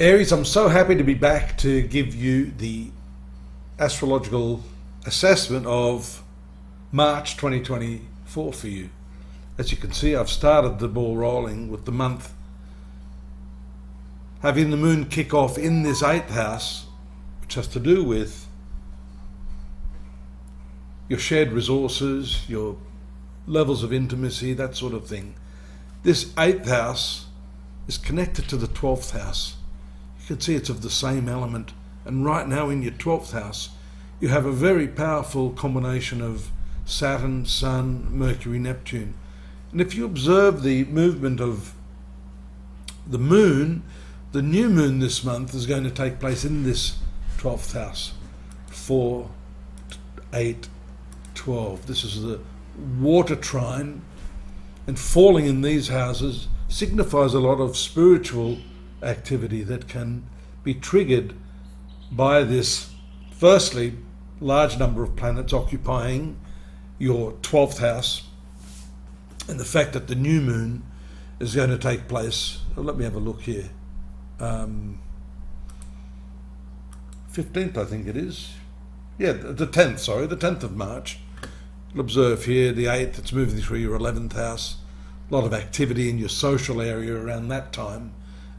Aries, I'm so happy to be back to give you the astrological assessment of March 2024 for you. As you can see, I've started the ball rolling with the month having the moon kick off in this 8th house, which has to do with your shared resources, your levels of intimacy, that sort of thing. This 8th house is connected to the 12th house. You can see it's of the same element, and right now in your 12th house you have a very powerful combination of Saturn, Sun, Mercury, Neptune. And if you observe the movement of the moon, the new moon this month is going to take place in this 12th house. 4, 8, 12. This is the water trine, and falling in these houses signifies a lot of spiritual activity that can be triggered by this, firstly, large number of planets occupying your 12th house, and the fact that the new moon is going to take place. Let me have a look here. 15th, I think it is. Yeah, the 10th, sorry, the 10th of March. You'll observe here the 8th, it's moving through your 11th house. A lot of activity in your social area around that time.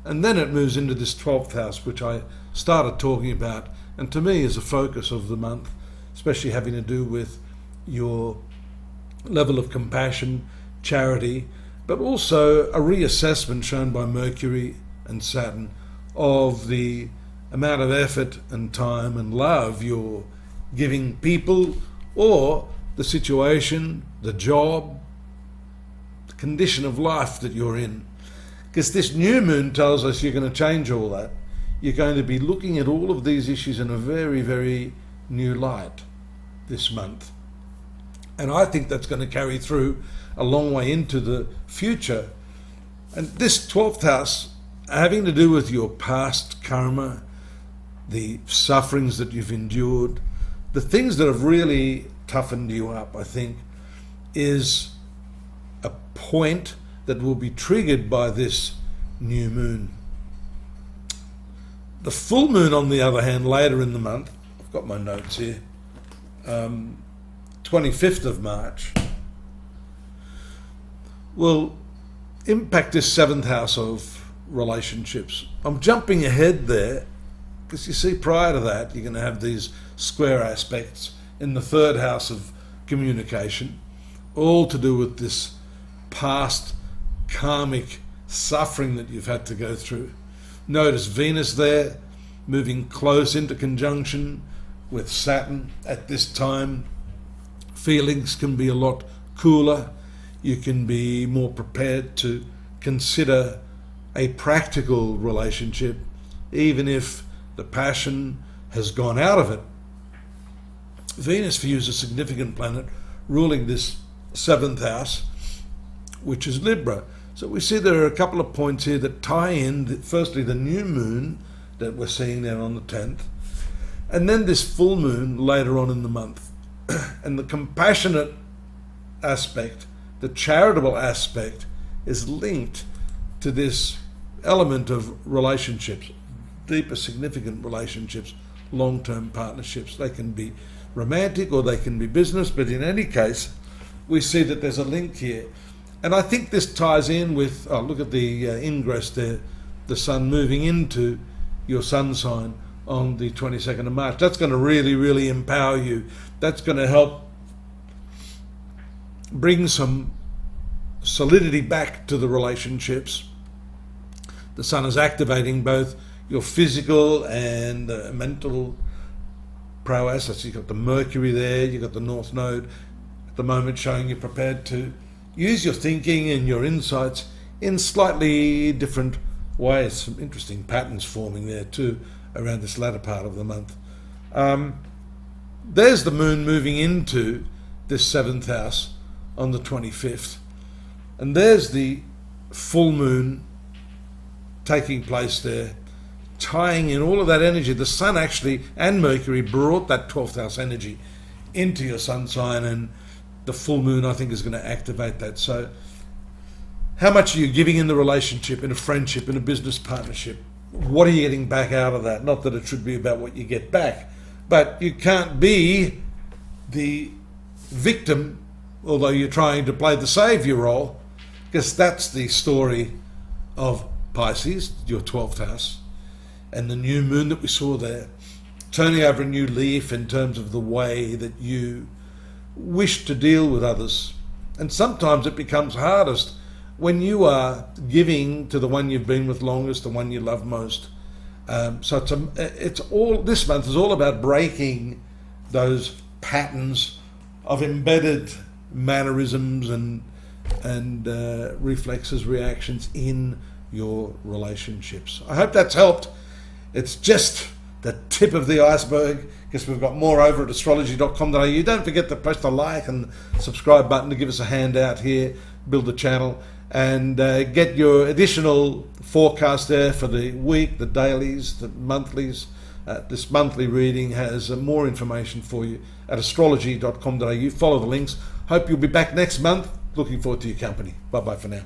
And then it moves into this 12th house, which I started talking about, and to me is a focus of the month, especially having to do with your level of compassion, charity, but also a reassessment shown by Mercury and Saturn of the amount of effort and time and love you're giving people, or the situation, the job, the condition of life that you're in. Because this new moon tells us you're going to change all that. You're going to be looking at all of these issues in a very, very new light this month. And I think that's going to carry through a long way into the future. And this 12th house, having to do with your past karma, the sufferings that you've endured, the things that have really toughened you up, I think, is a point that will be triggered by this new moon. The full moon, on the other hand, later in the month, I've got my notes here, 25th of March, will impact this 7th house of relationships. I'm jumping ahead there because you see, prior to that, you're going to have these square aspects in the 3rd house of communication, all to do with this past karmic suffering that you've had to go through. Notice Venus there, moving close into conjunction with Saturn at this time. Feelings can be a lot cooler. You can be more prepared to consider a practical relationship, even if the passion has gone out of it. Venus for you is a significant planet ruling this 7th house, which is Libra. So we see there are a couple of points here that tie in, firstly the new moon that we're seeing there on the 10th, and then this full moon later on in the month. And the compassionate aspect, the charitable aspect, is linked to this element of relationships, deeper, significant relationships, long-term partnerships. They can be romantic or they can be business, but in any case, we see that there's a link here. And I think this ties in with, look at the ingress there, the sun moving into your sun sign on the 22nd of March. That's going to really, really empower you. That's going to help bring some solidity back to the relationships. The sun is activating both your physical and mental prowess. So you've got the Mercury there, you've got the North Node at the moment showing you're prepared to use your thinking and your insights in slightly different ways. Some interesting patterns forming there too around this latter part of the month. There's the moon moving into this 7th house on the 25th. And there's the full moon taking place there, tying in all of that energy. The sun actually and Mercury brought that 12th house energy into your sun sign, and the full moon, I think, is going to activate that. So how much are you giving in the relationship, in a friendship, in a business partnership? what are you getting back out of that? Not that it should be about what you get back, but you can't be the victim, although you're trying to play the saviour role, because that's the story of Pisces, your 12th house, and the new moon that we saw there, turning over a new leaf in terms of the way that you wish to deal with others. And sometimes it becomes hardest when you are giving to the one you've been with longest, the one you love most. So it's all, this month is all about breaking those patterns of embedded mannerisms and reflexes, reactions in your relationships. I hope that's helped. It's just the tip of the iceberg, because we've got more over at astrology.com.au. Don't forget to press the like and subscribe button to give us a hand out here, build the channel, and get your additional forecast there for the week, the dailies, the monthlies. This monthly reading has more information for you at astrology.com.au. Follow the links. Hope you'll be back next month. Looking forward to your company. Bye-bye for now.